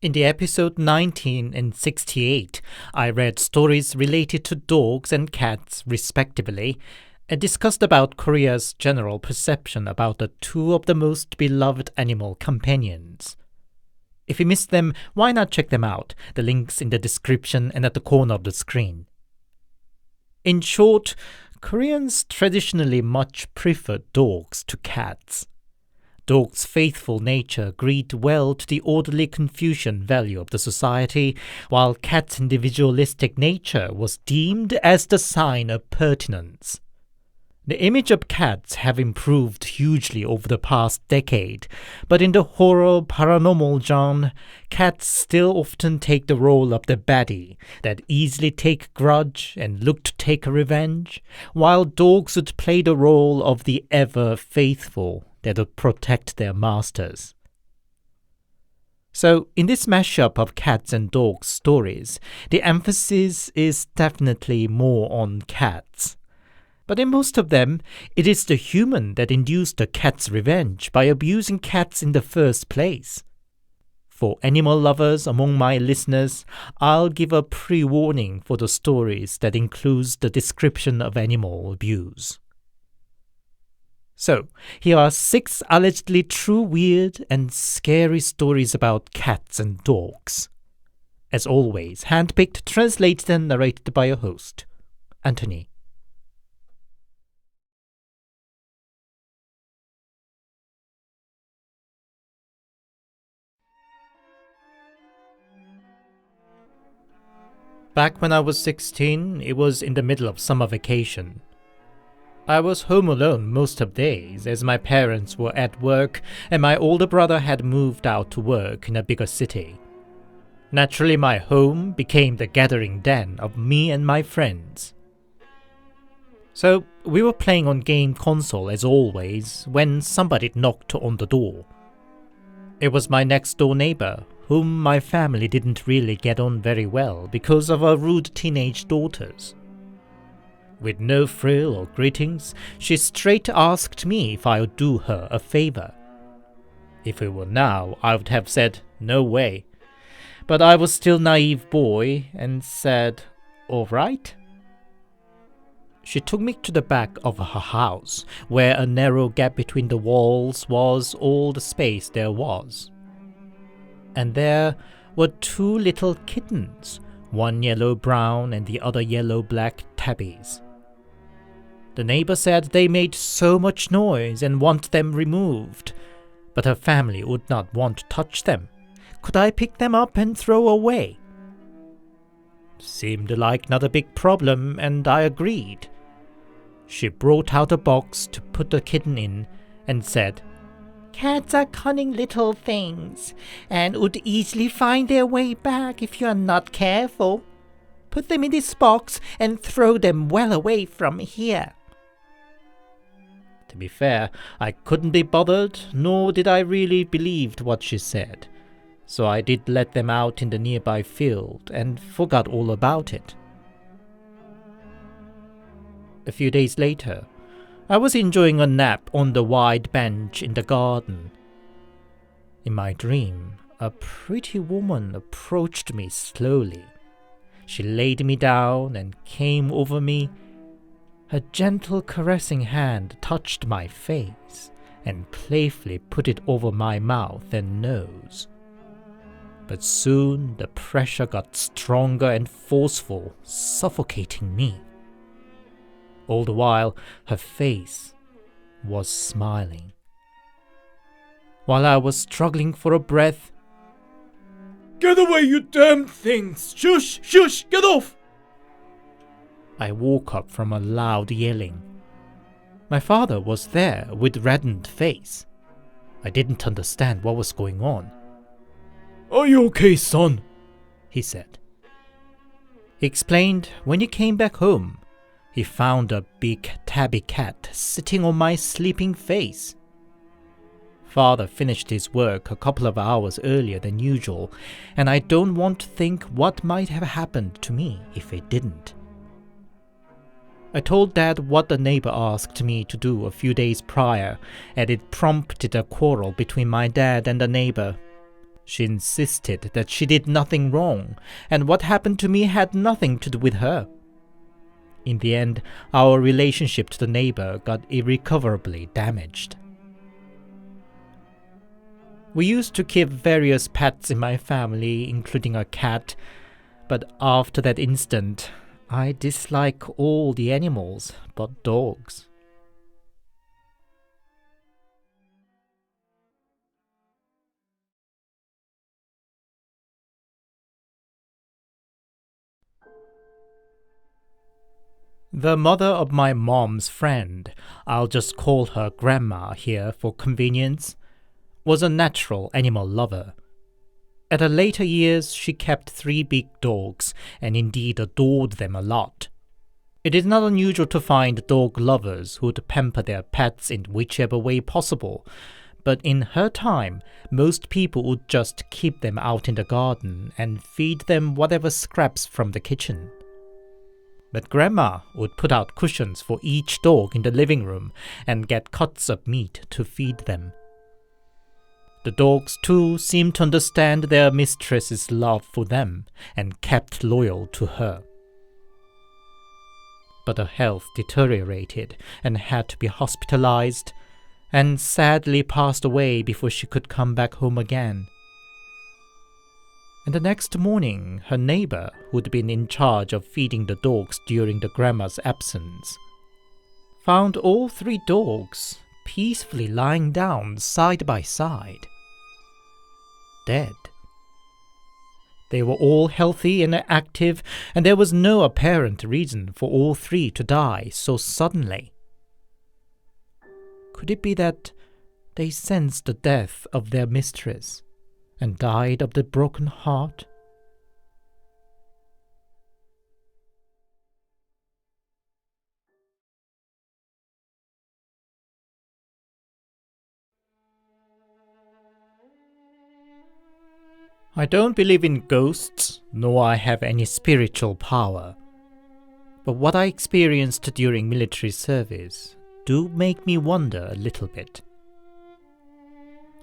In the episode 19 and 68, I read stories related to dogs and cats, respectively, and discussed about Korea's general perception about the two of the most beloved animal companions. If you missed them, why not check them out? The link's in the description and at the corner of the screen. In short, Koreans traditionally much prefer dogs to cats. Dogs' faithful nature agreed well to the orderly Confucian value of the society, while cats' individualistic nature was deemed as the sign of pertinence. The image of cats have improved hugely over the past decade, but in the horror paranormal genre, cats still often take the role of the baddie that easily take grudge and look to take a revenge, while dogs would play the role of the ever faithful that would protect their masters. So, in this mashup of cats and dogs stories, the emphasis is definitely more on cats. But in most of them, it is the human that induced the cat's revenge by abusing cats in the first place. For animal lovers among my listeners, I'll give a pre-warning for the stories that includes the description of animal abuse. So, here are 6 allegedly true weird and scary stories about cats and dogs. As always, handpicked, translated and narrated by your host, Anthony. Back when I was 16, it was in the middle of summer vacation. I was home alone most of days as my parents were at work and my older brother had moved out to work in a bigger city. Naturally, my home became the gathering den of me and my friends. So, we were playing on game console as always when somebody knocked on the door. It was my next door neighbor, whom my family didn't really get on very well because of our rude teenage daughters. With no frill or greetings, she straight asked me if I would do her a favor. If it were now, I would have said, no way. But I was still naive boy and said, all right. She took me to the back of her house, where a narrow gap between the walls was all the space there was. And there were 2 little kittens, one yellow-brown and the other yellow-black tabbies. The neighbor said they made so much noise and want them removed, but her family would not want to touch them. Could I pick them up and throw away? Seemed like not a big problem, and I agreed. She brought out a box to put the kitten in and said, "Cats are cunning little things, and would easily find their way back if you are not careful. Put them in this box and throw them well away from here." To be fair, I couldn't be bothered, nor did I really believe what she said, so I did let them out in the nearby field and forgot all about it. A few days later, I was enjoying a nap on the wide bench in the garden. In my dream, a pretty woman approached me slowly. She laid me down and came over me. Her gentle caressing hand touched my face and playfully put it over my mouth and nose. But soon the pressure got stronger and forceful, suffocating me. All the while, her face was smiling. While I was struggling for a breath, "Get away, you damn things! Shush, shush, get off!" I woke up from a loud yelling. My father was there with reddened face. I didn't understand what was going on. "Are you okay, son?" he said. He explained when he came back home, he found a big tabby cat sitting on my sleeping face. Father finished his work a couple of hours earlier than usual, and I don't want to think what might have happened to me if it didn't. I told Dad what the neighbor asked me to do a few days prior, and it prompted a quarrel between my dad and the neighbor. She insisted that she did nothing wrong, and what happened to me had nothing to do with her. In the end, our relationship to the neighbor got irrecoverably damaged. We used to keep various pets in my family, including a cat, but after that incident, I dislike all the animals but dogs. The mother of my mom's friend, I'll just call her Grandma here for convenience, was a natural animal lover. At her later years, she kept 3 big dogs and indeed adored them a lot. It is not unusual to find dog lovers who would pamper their pets in whichever way possible, but in her time, most people would just keep them out in the garden and feed them whatever scraps from the kitchen. But Grandma would put out cushions for each dog in the living room and get cuts of meat to feed them. The dogs too seemed to understand their mistress's love for them and kept loyal to her. But her health deteriorated and had to be hospitalized, and sadly passed away before she could come back home again. And the next morning, her neighbor, who'd been in charge of feeding the dogs during the grandma's absence, found all 3 dogs peacefully lying down side by side, dead. They were all healthy and active, and there was no apparent reason for all 3 to die so suddenly. Could it be that they sensed the death of their mistress and died of the broken heart? I don't believe in ghosts, nor I have any spiritual power. But what I experienced during military service do make me wonder a little bit.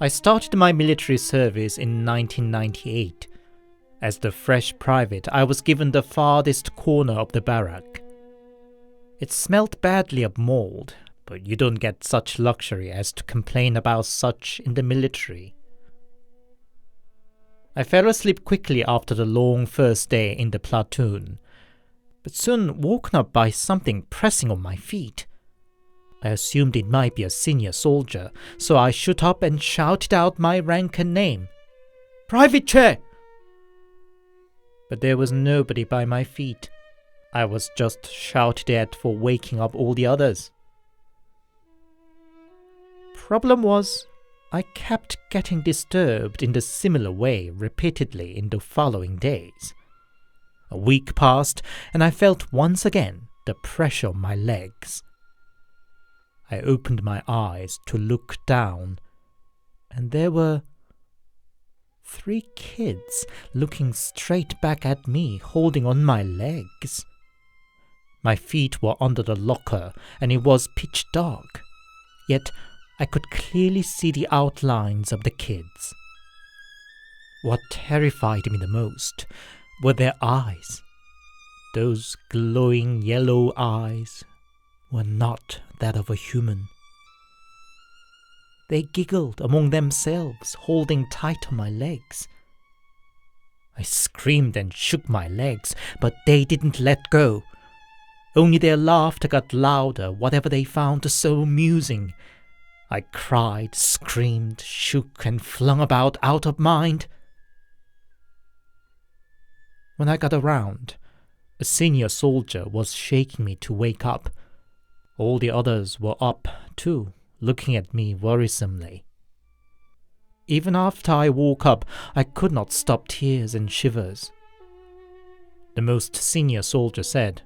I started my military service in 1998. As the fresh private, I was given the farthest corner of the barrack. It smelt badly of mold, but you don't get such luxury as to complain about such in the military. I fell asleep quickly after the long first day in the platoon, but soon woken up by something pressing on my feet. I assumed it might be a senior soldier, so I stood up and shouted out my rank and name. "Private Chair!" But there was nobody by my feet. I was just shouted at for waking up all the others. Problem was, I kept getting disturbed in the similar way repeatedly in the following days. A week passed, and I felt once again the pressure on my legs. I opened my eyes to look down, and there were 3 kids looking straight back at me, holding on my legs. My feet were under the locker, and it was pitch dark, yet I could clearly see the outlines of the kids. What terrified me the most were their eyes. Those glowing yellow eyes were not that of a human. They giggled among themselves, holding tight on my legs. I screamed and shook my legs, but they didn't let go. Only their laughter got louder, whatever they found so amusing. I cried, screamed, shook, and flung about out of mind. When I got around, a senior soldier was shaking me to wake up. All the others were up, too, looking at me worrisomely. Even after I woke up, I could not stop tears and shivers. The most senior soldier said,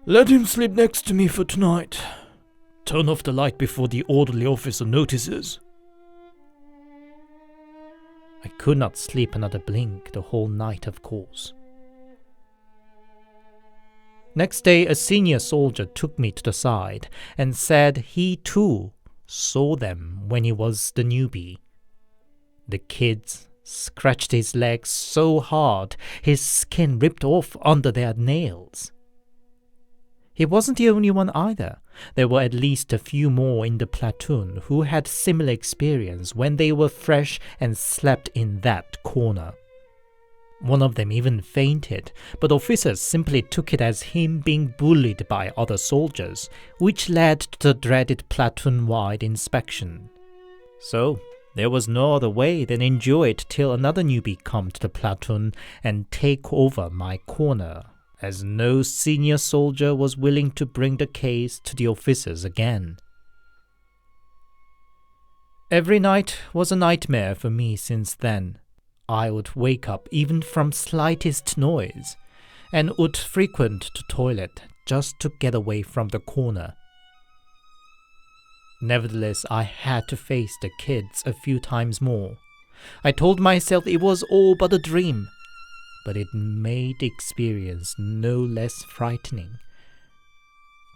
"Let him sleep next to me for tonight. Turn off the light before the orderly officer notices." I could not sleep another blink the whole night, of course. Next day, a senior soldier took me to the side and said he too saw them when he was the newbie. The kids scratched his legs so hard his skin ripped off under their nails. He wasn't the only one either. There were at least a few more in the platoon who had similar experience when they were fresh and slept in that corner. One of them even fainted, but officers simply took it as him being bullied by other soldiers, which led to the dreaded platoon-wide inspection. So, there was no other way than enjoy it till another newbie come to the platoon and take over my corner, as no senior soldier was willing to bring the case to the officers again. Every night was a nightmare for me since then. I would wake up even from slightest noise, and would frequent the toilet just to get away from the corner. Nevertheless, I had to face the kids a few times more. I told myself it was all but a dream, but it made the experience no less frightening.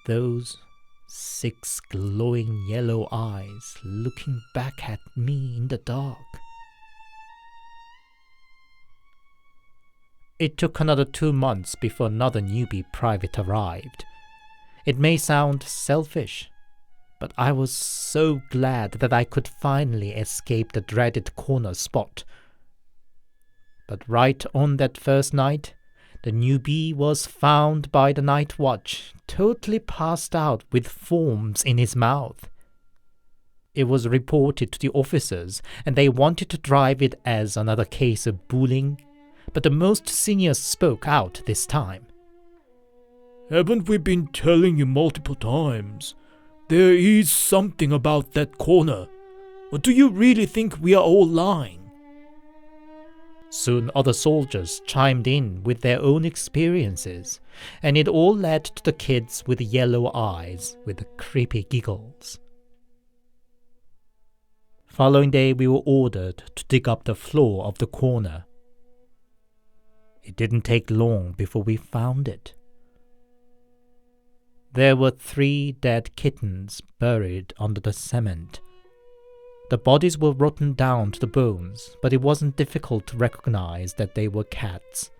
Those 6 glowing yellow eyes looking back at me in the dark. It took another 2 months before another newbie private arrived. It may sound selfish, but I was so glad that I could finally escape the dreaded corner spot. But right on that first night, the newbie was found by the night watch, totally passed out with forms in his mouth. It was reported to the officers, and they wanted to drive it as another case of bullying, but the most seniors spoke out this time. "Haven't we been telling you multiple times? There is something about that corner. Or do you really think we are all lying?" Soon other soldiers chimed in with their own experiences, and it all led to the kids with yellow eyes with creepy giggles. Following day, we were ordered to dig up the floor of the corner. It didn't take long before we found it. There were 3 dead kittens buried under the cement. The bodies were rotten down to the bones, but it wasn't difficult to recognize that they were cats.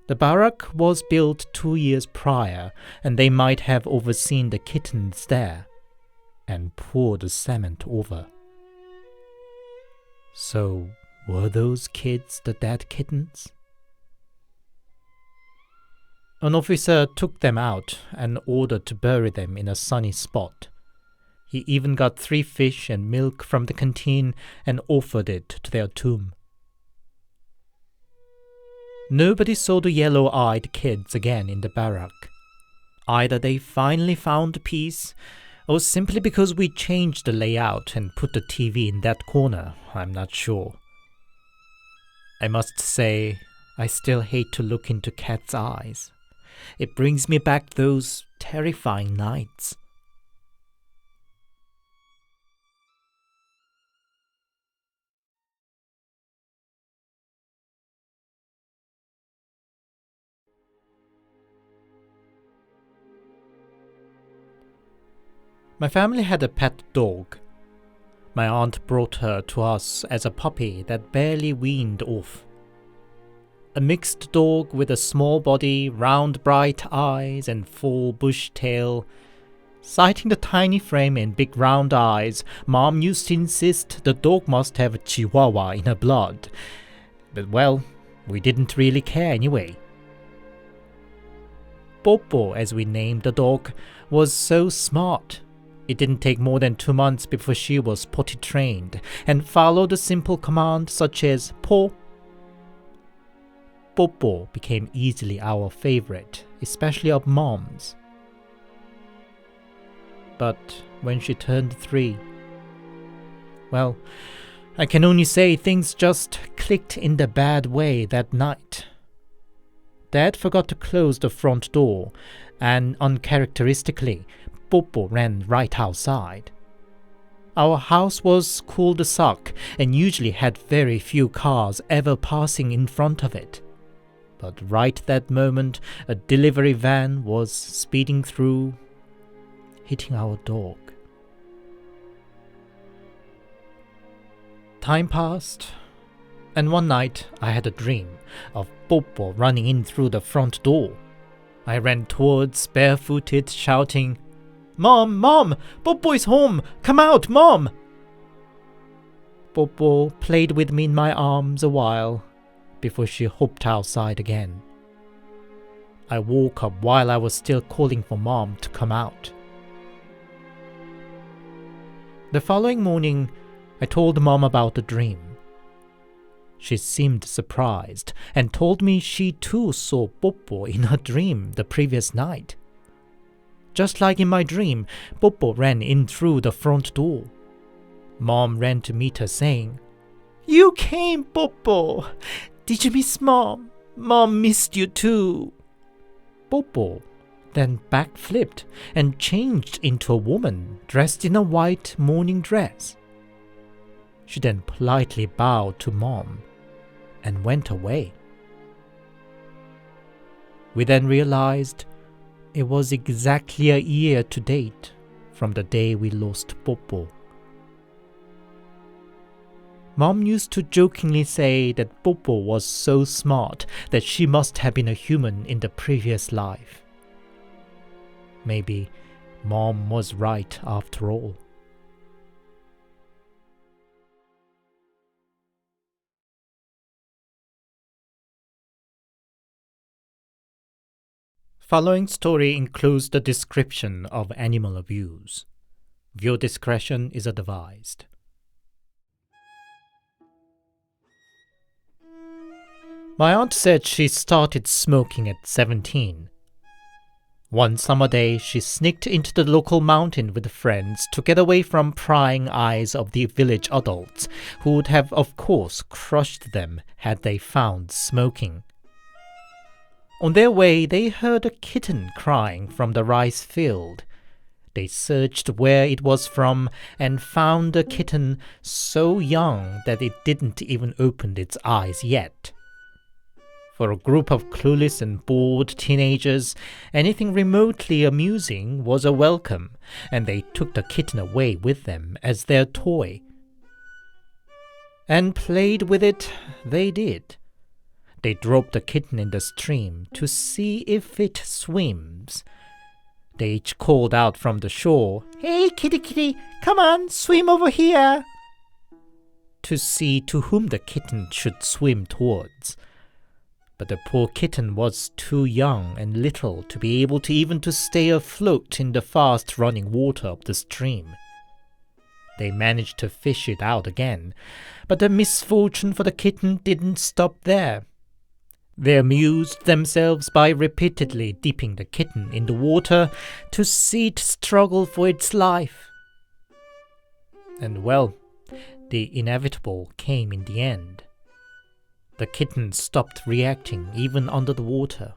The barrack was built 2 years prior, and they might have overseen the kittens there and poured the cement over. So, were those kids the dead kittens? An officer took them out and ordered to bury them in a sunny spot. He even got 3 fish and milk from the canteen and offered it to their tomb. Nobody saw the yellow-eyed kids again in the barrack. Either they finally found peace, or simply because we changed the layout and put the TV in that corner, I'm not sure. I must say, I still hate to look into cats' eyes. It brings me back those terrifying nights. My family had a pet dog. My aunt brought her to us as a puppy that barely weaned off. A mixed dog with a small body, round bright eyes, and full bush tail. Citing the tiny frame and big round eyes, Mom used to insist the dog must have a Chihuahua in her blood. But well, we didn't really care anyway. Popo, as we named the dog, was so smart. It didn't take more than 2 months before she was potty trained and followed a simple command such as po. Popo became easily our favorite, especially of Mom's. But when she turned 3, well, I can only say things just clicked in the bad way that night. Dad forgot to close the front door, and uncharacteristically, Popo ran right outside. Our house was cul-de-sac and usually had very few cars ever passing in front of it. But right that moment, a delivery van was speeding through, hitting our dog. Time passed, and one night I had a dream of Popo running in through the front door. I ran towards, barefooted, shouting, "Mom, Mom! Popo is home! Come out, Mom!" Popo played with me in my arms a while before she hopped outside again. I woke up while I was still calling for Mom to come out. The following morning, I told Mom about the dream. She seemed surprised and told me she too saw Popo in her dream the previous night. Just like in my dream, Popo ran in through the front door. Mom ran to meet her saying, "You came, Popo! Did you miss Mom? Mom missed you too." Popo then backflipped and changed into a woman dressed in a white morning dress. She then politely bowed to Mom and went away. We then realized it was exactly a year to date from the day we lost Popo. Mom used to jokingly say that Popo was so smart that she must have been a human in the previous life. Maybe Mom was right after all. Following story includes the description of animal abuse. Viewer discretion is advised. My aunt said she started smoking at 17. One summer day, she sneaked into the local mountain with friends to get away from prying eyes of the village adults, who would have, of course, crushed them had they found smoking. On their way, they heard a kitten crying from the rice field. They searched where it was from and found a kitten so young that it didn't even open its eyes yet. For a group of clueless and bored teenagers, anything remotely amusing was a welcome, and they took the kitten away with them as their toy. And played with it they did. They dropped the kitten in the stream to see if it swims. They each called out from the shore, "Hey, kitty kitty, come on, swim over here," to see to whom the kitten should swim towards. But the poor kitten was too young and little to be able to even to stay afloat in the fast-running water of the stream. They managed to fish it out again, but the misfortune for the kitten didn't stop there. They amused themselves by repeatedly dipping the kitten in the water to see it struggle for its life. And well, the inevitable came in the end. The kitten stopped reacting even under the water.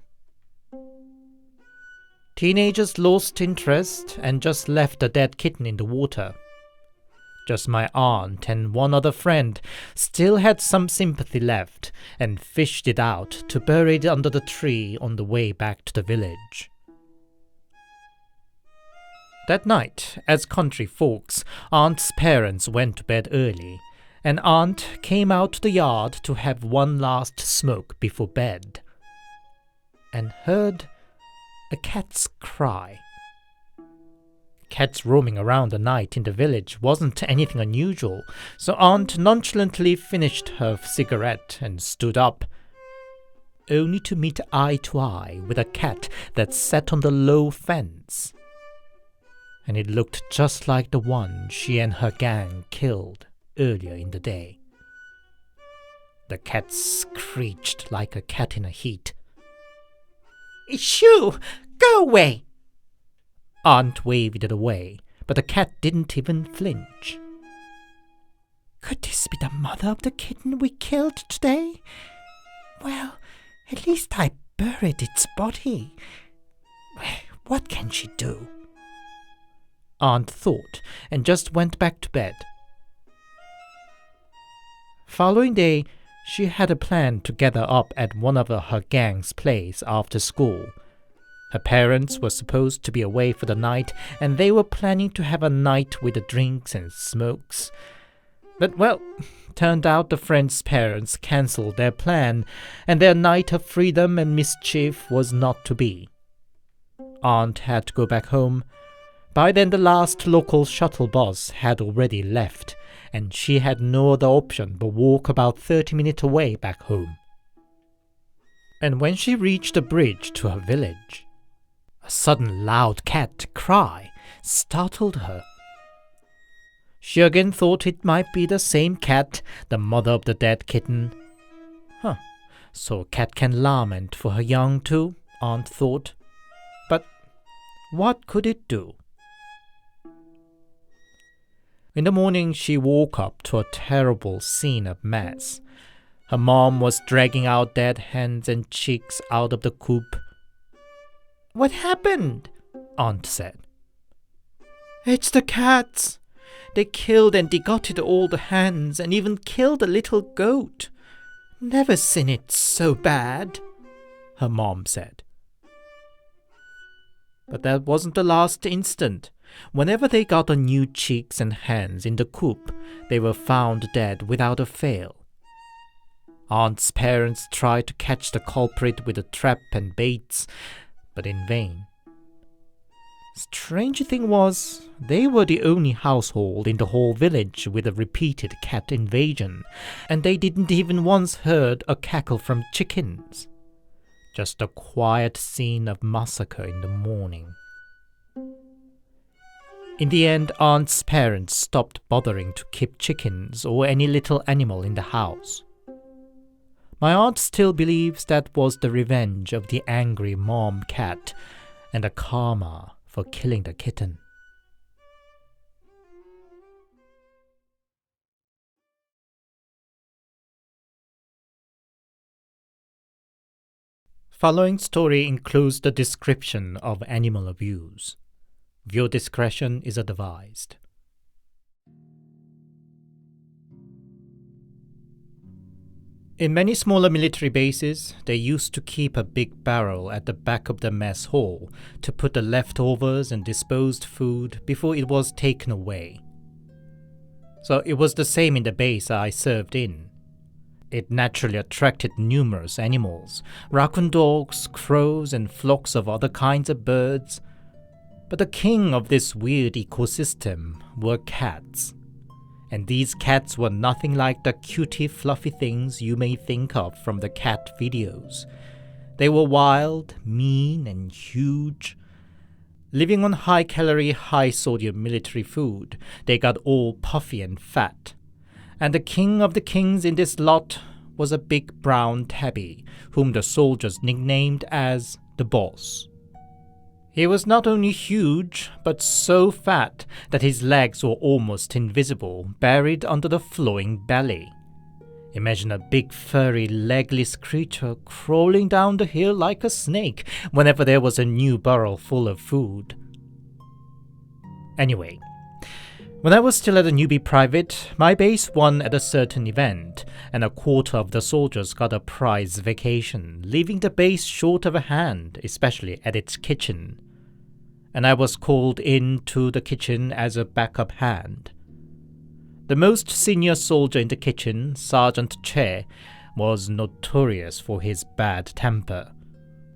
Teenagers lost interest and just left the dead kitten in the water. Just my aunt and one other friend still had some sympathy left and fished it out to bury it under the tree on the way back to the village. That night, as country folks, Aunt's parents went to bed early, and Aunt came out to the yard to have one last smoke before bed, and heard a cat's cry. Cats roaming around the night in the village wasn't anything unusual, so Aunt nonchalantly finished her cigarette and stood up, only to meet eye to eye with a cat that sat on the low fence. And it looked just like the one she and her gang killed earlier in the day. The cat screeched like a cat in a heat. "Shoo! Go away!" Aunt waved it away, but the cat didn't even flinch. "Could this be the mother of the kitten we killed today? Well, at least I buried its body. What can she do?" Aunt thought and just went back to bed. Following day, she had a plan to gather up at one of her gang's place after school. Her parents were supposed to be away for the night, and they were planning to have a night with the drinks and smokes. But, well, turned out the friend's parents cancelled their plan, and their night of freedom and mischief was not to be. Aunt had to go back home. By then the last local shuttle bus had already left, and she had no other option but walk about 30 minutes away back home. And when she reached the bridge to her village, a sudden loud cat cry startled her. She again thought it might be the same cat, the mother of the dead kitten. So a cat can lament for her young too, Aunt thought. But what could it do? In the morning she woke up to a terrible scene of mess. Her mom was dragging out dead hens and chicks out of the coop. "What happened?" Aunt said. "It's the cats. They killed and degutted all the hens and even killed a little goat. Never seen it so bad," her mom said. But that wasn't the last instant. Whenever they got the new chicks and hens in the coop, they were found dead without a fail. Aunt's parents tried to catch the culprit with a trap and baits, but in vain. Strange thing was, they were the only household in the whole village with a repeated cat invasion, and they didn't even once heard a cackle from chickens. Just a quiet scene of massacre in the morning. In the end, Aunt's parents stopped bothering to keep chickens or any little animal in the house. My aunt still believes that was the revenge of the angry mom cat and a karma for killing the kitten. Following story includes the description of animal abuse. Viewer discretion is advised. In many smaller military bases, they used to keep a big barrel at the back of the mess hall to put the leftovers and disposed food before it was taken away. So it was the same in the base I served in. It naturally attracted numerous animals, raccoon dogs, crows, and flocks of other kinds of birds. But the king of this weird ecosystem were cats. And these cats were nothing like the cutie fluffy things you may think of from the cat videos. They were wild, mean, and huge. Living on high-calorie, high-sodium military food, they got all puffy and fat. And the king of the kings in this lot was a big brown tabby, whom the soldiers nicknamed as the boss. He was not only huge, but so fat that his legs were almost invisible, buried under the flowing belly. Imagine a big furry legless creature crawling down the hill like a snake whenever there was a new barrel full of food. Anyway, when I was still at a newbie private, my base won at a certain event, and a quarter of the soldiers got a prize vacation, leaving the base short of a hand, especially at its kitchen. And I was called in to the kitchen as a backup hand. The most senior soldier in the kitchen, Sergeant Che, was notorious for his bad temper.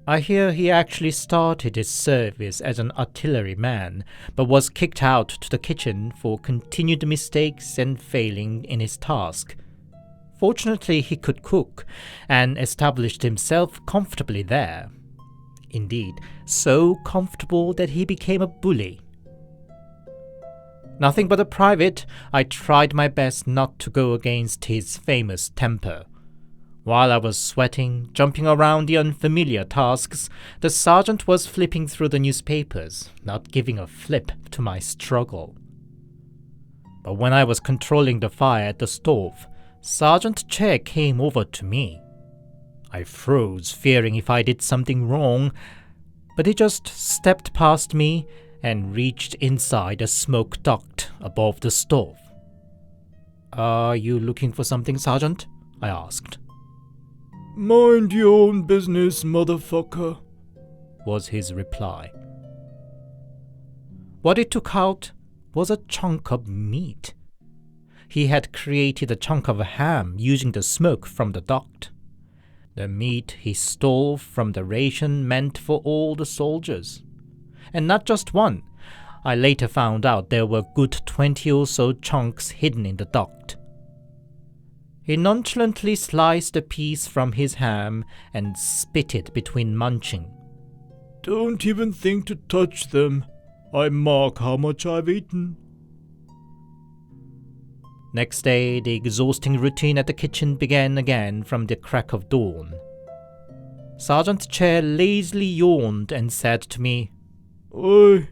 I hear he actually started his service as an artilleryman, but was kicked out to the kitchen for continued mistakes and failing in his task. Fortunately, he could cook, and established himself comfortably there. Indeed, so comfortable that he became a bully. Nothing but a private, I tried my best not to go against his famous temper. While I was sweating, jumping around the unfamiliar tasks, the sergeant was flipping through the newspapers, not giving a flip to my struggle. But when I was controlling the fire at the stove, Sergeant Che came over to me. I froze, fearing if I did something wrong, but he just stepped past me and reached inside a smoke duct above the stove. "Are you looking for something, Sergeant?" I asked. "Mind your own business, motherfucker," was his reply. What he took out was a chunk of meat. He had created a chunk of ham using the smoke from the duct. The meat he stole from the ration meant for all the soldiers. And not just one. I later found out there were good 20 or so chunks hidden in the duct. He nonchalantly sliced a piece from his ham and spit it between munching. Don't even think to touch them. I mark how much I've eaten. Next day, the exhausting routine at the kitchen began again from the crack of dawn. Sergeant Che lazily yawned and said to me, Oi,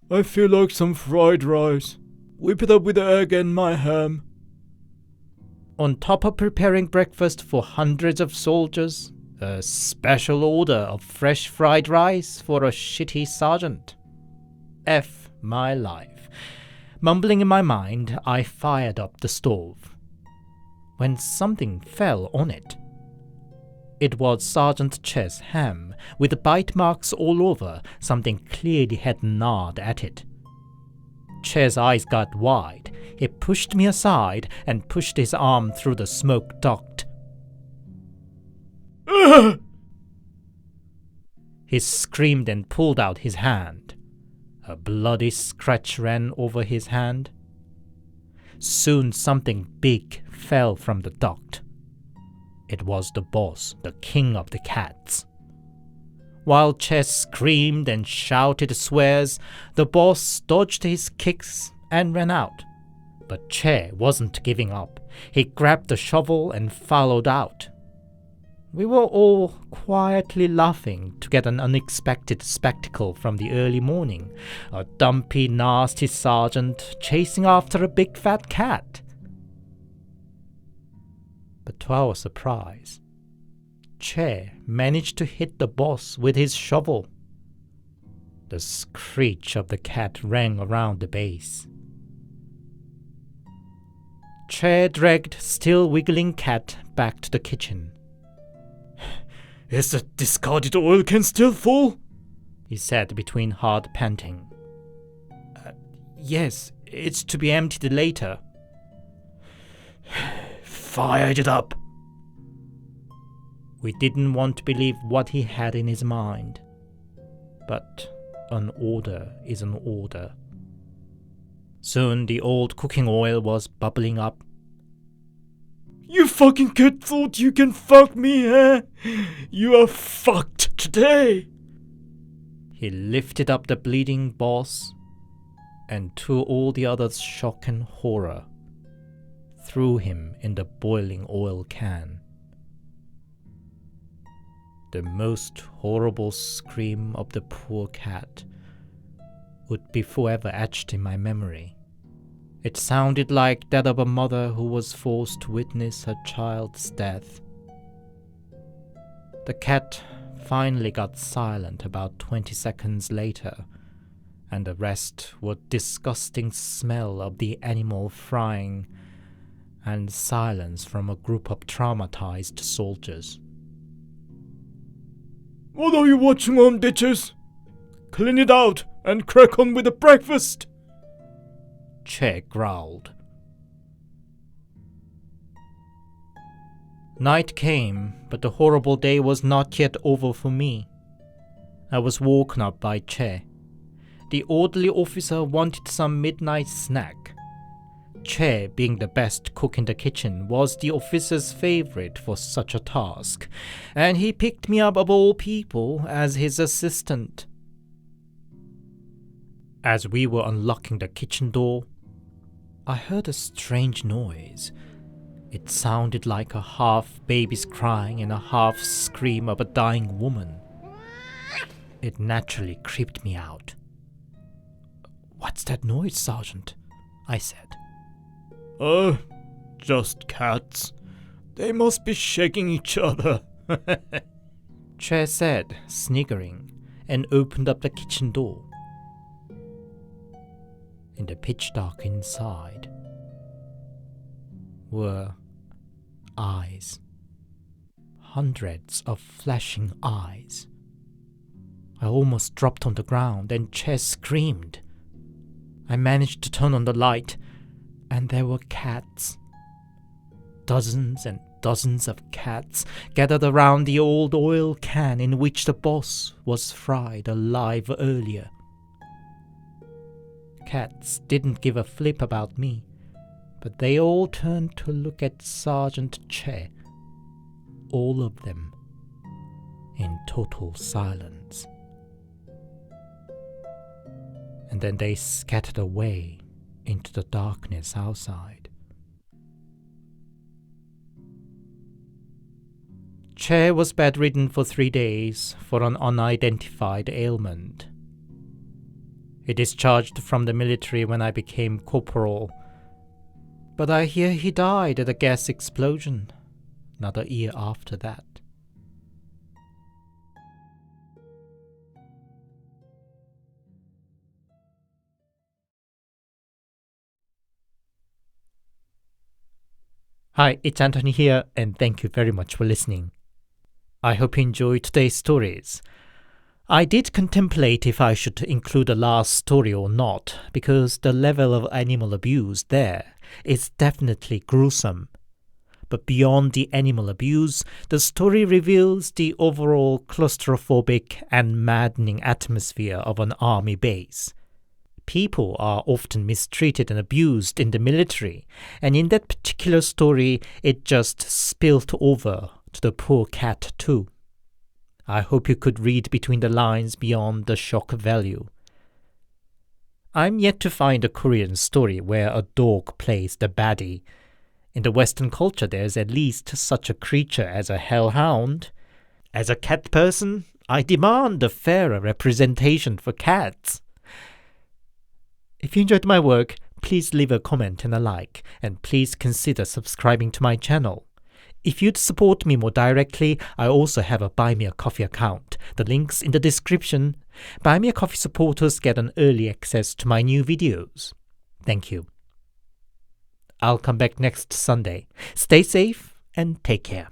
I feel like some fried rice. Whip it up with the egg and my ham. On top of preparing breakfast for hundreds of soldiers, a special order of fresh fried rice for a shitty sergeant. F my life. Mumbling in my mind, I fired up the stove. When something fell on it. It was Sergeant Che's ham, with bite marks all over. Something clearly had gnawed at it. Che's eyes got wide. He pushed me aside and pushed his arm through the smoke duct. He screamed and pulled out his hand. A bloody scratch ran over his hand. Soon something big fell from the duct. It was the boss, the king of the cats. While Che screamed and shouted swears, the boss dodged his kicks and ran out. But Che wasn't giving up. He grabbed the shovel and followed out. We were all quietly laughing to get an unexpected spectacle from the early morning. A dumpy, nasty sergeant chasing after a big fat cat. But to our surprise, Che managed to hit the boss with his shovel. The screech of the cat rang around the base. Che dragged still wiggling cat back to the kitchen. Is the discarded oil can still full? He said between hard panting. Yes, it's to be emptied later. Fired it up. We didn't want to believe what he had in his mind. But an order is an order. Soon the old cooking oil was bubbling up. You fucking kid thought you can fuck me, eh? You are fucked today. He lifted up the bleeding boss, and to all the others' shock and horror, threw him in the boiling oil can. The most horrible scream of the poor cat would be forever etched in my memory. It sounded like that of a mother who was forced to witness her child's death. The cat finally got silent about 20 seconds later, and the rest were disgusting smell of the animal frying and silence from a group of traumatized soldiers. What are you watching on, bitches? Clean it out and crack on with the breakfast. Che growled. Night came, but the horrible day was not yet over for me. I was woken up by Che. The orderly officer wanted some midnight snack. Che, being the best cook in the kitchen, was the officer's favorite for such a task, and he picked me up of all people as his assistant. As we were unlocking the kitchen door, I heard a strange noise. It sounded like a half baby's crying and a half scream of a dying woman. It naturally creeped me out. "What's that noise, Sergeant?" I said. Just cats. They must be shaking each other. Che said, sniggering, and opened up the kitchen door. In the pitch dark inside were eyes. Hundreds of flashing eyes. I almost dropped on the ground and Che screamed. I managed to turn on the light. And there were cats. Dozens and dozens of cats gathered around the old oil can in which the boss was fried alive earlier. Cats didn't give a flip about me, but they all turned to look at Sergeant Che, all of them, in total silence. And then they scattered away into the darkness outside. Che was bedridden for 3 days for an unidentified ailment. He discharged from the military when I became corporal, but I hear he died at a gas explosion another year after that. Hi, it's Anthony here, and thank you very much for listening. I hope you enjoyed today's stories. I did contemplate if I should include the last story or not, because the level of animal abuse there is definitely gruesome. But beyond the animal abuse, the story reveals the overall claustrophobic and maddening atmosphere of an army base. People are often mistreated and abused in the military, and in that particular story, it just spilled over to the poor cat too. I hope you could read between the lines beyond the shock value. I'm yet to find a Korean story where a dog plays the baddie. In the Western culture, there's at least such a creature as a hellhound. As a cat person, I demand a fairer representation for cats. If you enjoyed my work, please leave a comment and a like, and please consider subscribing to my channel. If you'd support me more directly, I also have a Buy Me a Coffee account. The link's in the description. Buy Me a Coffee supporters get an early access to my new videos. Thank you. I'll come back next Sunday. Stay safe and take care.